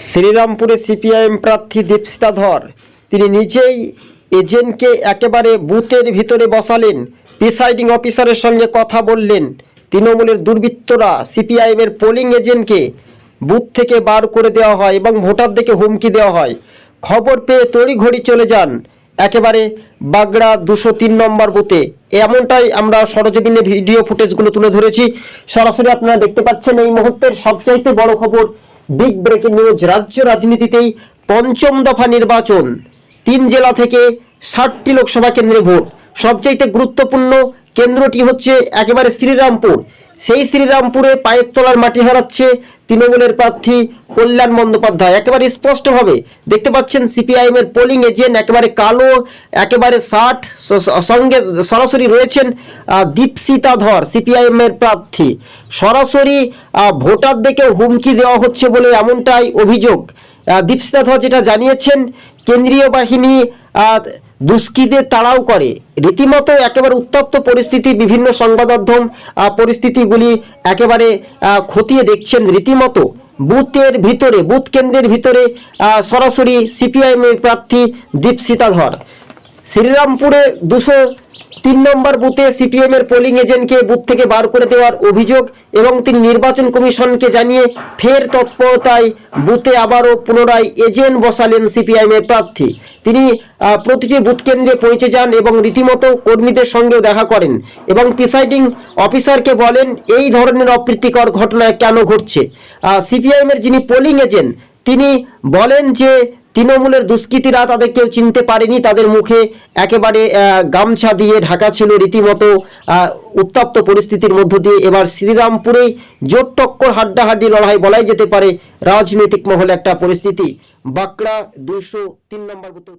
শ্রীরামপুরে CPIM প্রার্থী দীপশিতা ধর তিনি নিজেই এজেন্টকে একেবারে বুথের ভিতরে বসালেন, প্রিসাইডিং অফিসারের সঙ্গে কথা বললেন। তৃণমূলের দুর্বৃত্তরা সিপিআইএমের পোলিং এজেন্টকে বুথ থেকে বার করে দেওয়া হয় এবং ভোটারদেরকে হুমকি দেওয়া হয়। খবর পেয়ে তড়িঘড়ি চলে যান একেবারে বাগড়া 203 নম্বর বুথে। এমনটাই আমরা সরজমিনে ভিডিও ফুটেজগুলো তুলে ধরেছি। সরাসরি আপনারা দেখতে পাচ্ছেন এই মুহূর্তের সবচাইতে বড় খবর, বিগ ব্রেকিং নিউজ। রাজ্য রাজনীতিতেই পঞ্চম দফা নির্বাচন, 3 জেলা থেকে 60টি লোকসভা কেন্দ্রে ভোট। সবচাইতে গুরুত্বপূর্ণ কেন্দ্রটি হচ্ছে একেবারে শ্রীরামপুর। সেই শ্রীরামপুরে পায়ের তলার মাটি হারাচ্ছে তৃণমূলের প্রার্থী কল্যাণ বন্দ্যোপাধ্যায়। একেবারে স্পষ্টভাবে দেখতে পাচ্ছেন সিপিআইএম এর পোলিং এজেন্ট একেবারে কালো একেবারে শার্ট, সঙ্গে সরাসরি রয়েছেন দীপশিতা ধর সিপিআইএম এর প্রার্থী। সরাসরি ভোটারদেরকে হুমকি দেওয়া হচ্ছে বলে এমনটাই অভিযোগ। দীপশিতা ধর যেটা জানিয়েছেন, কেন্দ্রীয় বাহিনী দুষ্কৃতীদের তাড়াও করে, রীতিমতো একেবারে উত্তপ্ত পরিস্থিতি। বিভিন্ন সংবাদ মাধ্যম পরিস্থিতিগুলি একেবারে খতিয়ে দেখছেন রীতিমতো। বুথের ভিতরে, বুথ কেন্দ্রের ভিতরে সরাসরি সিপিআইএম এর প্রার্থী দীপশিতা ধর শ্রীরামপুরে 203 নম্বর বুথে সিপিএম এর পোলিং এজেন্টকে বুথ থেকে বার করে দেওয়ার অভিযোগ এবং তিনি নির্বাচন কমিশনকে জানিয়ে ফের তৎপরতায় বুথে আবারও পুনরায় এজেন্ট বসালেন সিপিআইএম এর প্রার্থী। তিনি প্রতিটি বুথ কেন্দ্রে পৌঁছে যান এবং রীতিমতো কর্মীদের সঙ্গেও দেখা করেন এবং প্রিসাইডিং অফিসারকে বলেন এই ধরনের অপ্রীতিকর ঘটনা কেন ঘটছে। সিপিআইএম এর যিনি পোলিং এজেন্ট তিনি বলেন যে তৃণমূলের দুষ্কৃতীরা তাদের কেউ চিনতে পারেনি, তাদের মুখে একেবারে গামছা দিয়ে ঢাকা ছিল। রীতিমতো উত্তপ্ত পরিস্থিতির মধ্য দিয়ে এবার শ্রীরামপুরেই জোর টক্কর, হাড্ডাহাড্ডি লড়াই বলাই যেতে পারে রাজনৈতিক মহলে একটা পরিস্থিতি। বাঁকড়া 203 নম্বর বুথে